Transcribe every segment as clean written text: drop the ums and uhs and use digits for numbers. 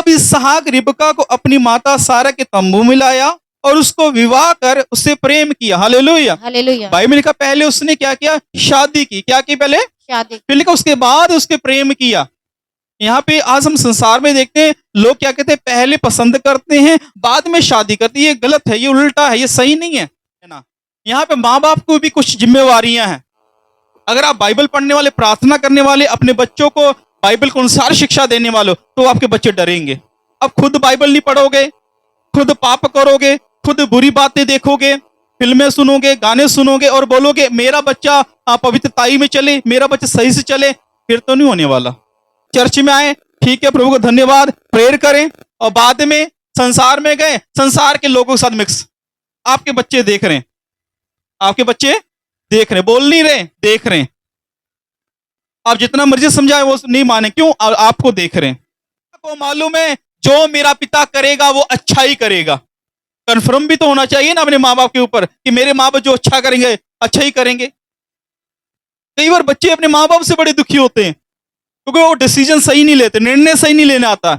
तब इसहाक रिबका को अपनी माता सारा के तंबू में लाया और उसको विवाह कर उससे प्रेम किया। हालेलुया। हालेलुया। बाइबल में लिखा पहले उसने क्या किया? शादी की। क्या की? पहले शादी। फिर लिखा उसके बाद उसके प्रेम किया। यहाँ पे आज हम संसार में देखते हैं लोग क्या कहते हैं, पहले पसंद करते हैं बाद में शादी करते हैं। ये गलत है, ये उल्टा है, ये सही नहीं है ना। यहाँ पे माँ बाप को भी कुछ जिम्मेवारियां हैं। अगर आप बाइबल पढ़ने वाले, प्रार्थना करने वाले, अपने बच्चों को बाइबल के अनुसार शिक्षा देने वाले हो, तो आपके बच्चे डरेंगे। अब खुद बाइबल नहीं पढ़ोगे, खुद पाप करोगे, खुद बुरी बातें देखोगे, फिल्में सुनोगे, गाने सुनोगे और बोलोगे मेरा बच्चा पवित्रताई में चले, मेरा बच्चा सही से चले, फिर तो नहीं होने वाला। चर्च में आए, ठीक है, प्रभु को धन्यवाद, प्रेयर करें, और बाद में संसार में गए, संसार के लोगों के साथ मिक्स। आपके बच्चे देख रहे हैं, आपके बच्चे देख रहे हैं, बोल नहीं रहे, देख रहे हैं। आप जितना मर्जी समझाए वो नहीं माने, क्यों? आपको देख रहे हैं। आपको मालूम है जो मेरा पिता करेगा वो अच्छा ही करेगा। कंफर्म भी तो होना चाहिए ना अपने माँ बाप के ऊपर कि मेरे माँ बाप जो अच्छा करेंगे अच्छा ही करेंगे। कई बार बच्चे अपने माँ बाप से बड़े दुखी होते हैं क्योंकि वो डिसीजन सही नहीं लेते, निर्णय सही नहीं लेने आता,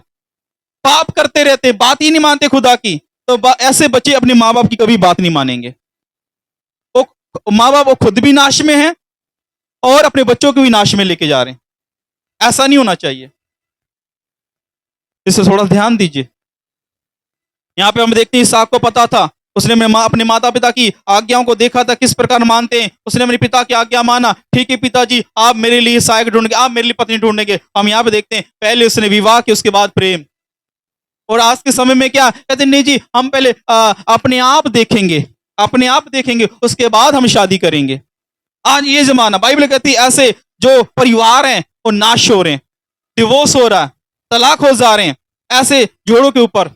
पाप करते रहते, बात ही नहीं मानते खुदा की। तो ऐसे बच्चे अपने माँ बाप की कभी बात नहीं मानेंगे। वो माँ बाप वो खुद भी नाश में हैं और अपने बच्चों को भी नाश में लेके जा रहे हैं। ऐसा नहीं होना चाहिए, इसे थोड़ा ध्यान दीजिए। यहाँ पे हम देखते हैं इसहाक को पता था, उसने अपने माता पिता की आज्ञाओं को देखा था किस प्रकार मानते हैं। उसने अपने पिता की आज्ञा माना, ठीक है पिताजी आप मेरे लिए सहायक ढूंढेंगे, आप मेरे लिए पत्नी ढूंढेंगे। हम यहाँ पे देखते हैं पहले उसने विवाह किया, उसके बाद प्रेम। और आज के समय में क्या कहते, नहीं जी हम पहले अपने आप देखेंगे, अपने आप देखेंगे, उसके बाद हम शादी करेंगे। आज ये जमाना, बाइबल कहती है ऐसे जो परिवार हैं वो नाश हो रहे हैं, डिवोर्स हो रहा है, तलाक हो जा रहे हैं ऐसे जोड़ों के ऊपर।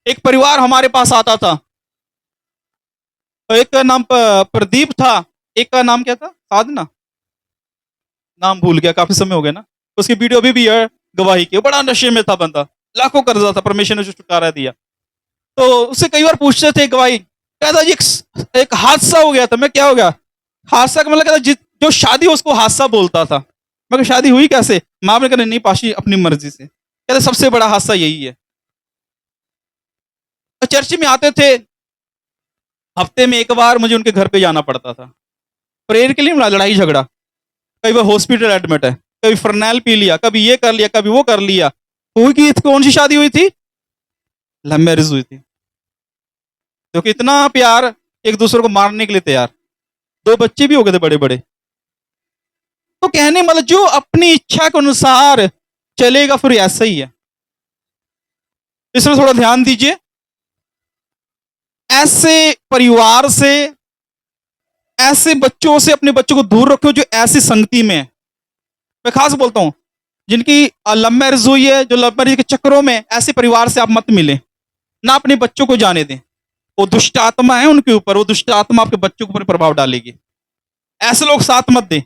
एक परिवार हमारे पास आता था, एक का नाम प्रदीप था, एक का नाम क्या था, साधना, नाम भूल गया, काफी समय हो गया ना। उसकी वीडियो अभी भी है गवाही की। बड़ा नशे में था बंदा, लाखों कर्जा था, परमेश्वर ने जो छुटकारा दिया। तो उससे कई बार पूछते थे गवाही, कहता जी एक हादसा हो गया था। मैं क्या हो गया? हादसा का मतलब कहता जो शादी हो उसको हादसा बोलता था। मैं शादी हुई कैसे? माँ ने कहा नहीं पाशी अपनी मर्जी से। कहते सबसे बड़ा हादसा यही है। चर्च में आते थे, हफ्ते में एक बार मुझे उनके घर पे जाना पड़ता था प्रेयर के लिए। लड़ाई झगड़ा, कई बार हॉस्पिटल एडमिट है, कभी फरनैल पी लिया, कभी ये कर लिया, कभी वो कर लिया। हुई कि कौन सी शादी हुई थी? लव मैरिज हुई थी। क्योंकि इतना प्यार, एक दूसरे को मारने के लिए तैयार, 2 बच्चे भी हो गए थे बड़े बड़े। तो कहने मतलब जो अपनी इच्छा के अनुसार चलेगा फिर ऐसा ही है। इसमें थोड़ा ध्यान दीजिए। ऐसे परिवार से, ऐसे बच्चों से अपने बच्चों को दूर रखो जो ऐसी संगति में है। मैं खास बोलता हूं जिनकी लव मैरिज हुई है, जो लव मैरिज के चक्करों में, ऐसे परिवार से आप मत मिले, ना अपने बच्चों को जाने दें। वो दुष्ट आत्मा है उनके ऊपर, वो दुष्ट आत्मा आपके बच्चों के ऊपर प्रभाव डालेगी। ऐसे लोग साथ मत दें।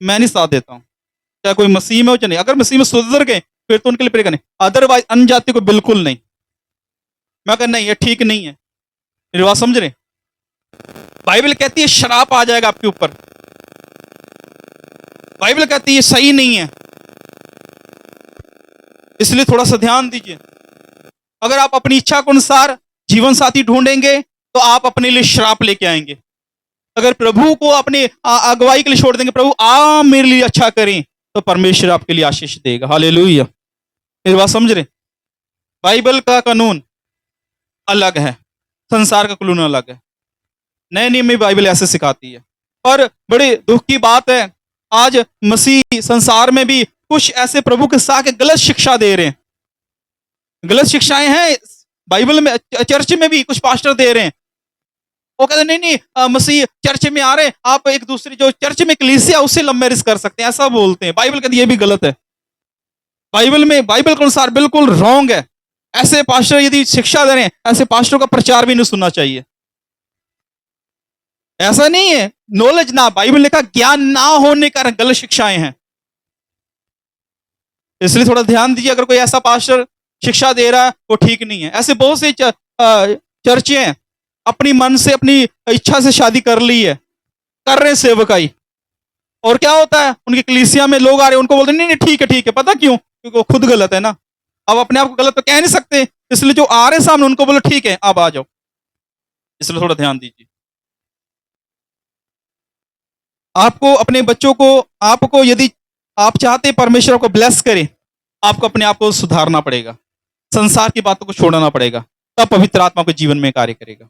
मैं नहीं साथ देता हूं, चाहे कोई मसीह में हो चाहे नहीं। अगर मसीह में सुधर गए फिर तो उनके लिए प्रे करें, अदरवाइज अन्य जाति को बिल्कुल नहीं। मैं कहना नहीं, ये ठीक नहीं है। मेरी बात समझ रहे? बाइबल कहती है शराप आ जाएगा आपके ऊपर। बाइबल कहती है सही नहीं है, इसलिए थोड़ा सा ध्यान दीजिए। अगर आप अपनी इच्छा के अनुसार जीवन साथी ढूंढेंगे तो आप अपने लिए श्राप लेके आएंगे। अगर प्रभु को अपने अगुवाई के लिए छोड़ देंगे, प्रभु आप मेरे लिए अच्छा करें, तो परमेश्वर आपके लिए आशीष देगा। हालेलुया। मेरी बात समझ रहे? बाइबल का कानून अलग है, संसार का कानून अलग है। नए नियम में बाइबल ऐसे सिखाती है। और बड़े दुख की बात है, आज मसीह संसार में भी कुछ ऐसे प्रभु के साथ गलत शिक्षा दे रहे हैं। गलत शिक्षाएं हैं बाइबल में, चर्च में भी कुछ पास्टर दे रहे हैं। वो कहते नहीं नहीं मसीह चर्च में आ रहे हैं, आप एक दूसरे जो चर्च में कलीसिया उससे लव मैरिज कर सकते हैं, ऐसा बोलते हैं। बाइबल कहती है ये भी गलत है। बाइबल में, बाइबल के अनुसार बिल्कुल रॉन्ग है। ऐसे पास्टर यदि शिक्षा दे रहे हैं, ऐसे पास्टरों का प्रचार भी नहीं सुनना चाहिए। ऐसा नहीं है नॉलेज ना, बाइबल लिखा ज्ञान ना होने कारण गलत शिक्षाएं हैं। इसलिए थोड़ा ध्यान दीजिए। अगर कोई ऐसा पास्टर शिक्षा दे रहा है वो ठीक नहीं है। ऐसे बहुत से चर्चे हैं, अपनी मन से, अपनी इच्छा से शादी कर ली है, कर रहे सेवकाई, और क्या होता है उनकी कलीसिया में लोग आ रहे हैं, उनको बोलते नहीं नहीं ठीक है ठीक है। पता क्यों? क्योंकि वो खुद गलत है ना। अब अपने आप को गलत तो कह नहीं सकते, इसलिए जो आ रहे सामने उनको बोलो ठीक है अब आ जाओ, इसलिए थोड़ा ध्यान दीजिए। आपको अपने बच्चों को, आपको यदि आप चाहते परमेश्वर को ब्लेस करे, आपको अपने आप को सुधारना पड़ेगा, संसार की बातों को छोड़ना पड़ेगा, तब पवित्र आत्मा को जीवन में कार्य करेगा।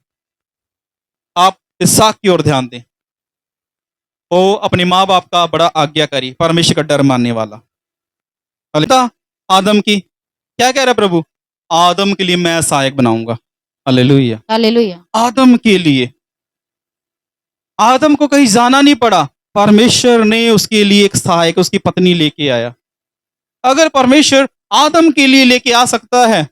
आप इसहाक की ओर ध्यान दें, वो अपने माँ बाप का बड़ा आज्ञाकारी, परमेश्वर का डर मानने वाला। आदम की क्या कह रहा है प्रभु, आदम के लिए मैं सहायक बनाऊंगा। Hallelujah, hallelujah. आदम के लिए। आदम को कहीं जाना नहीं पड़ा, परमेश्वर ने उसके लिए एक सहायक, उसकी पत्नी लेके आया। अगर परमेश्वर आदम के लिए लेके आ सकता है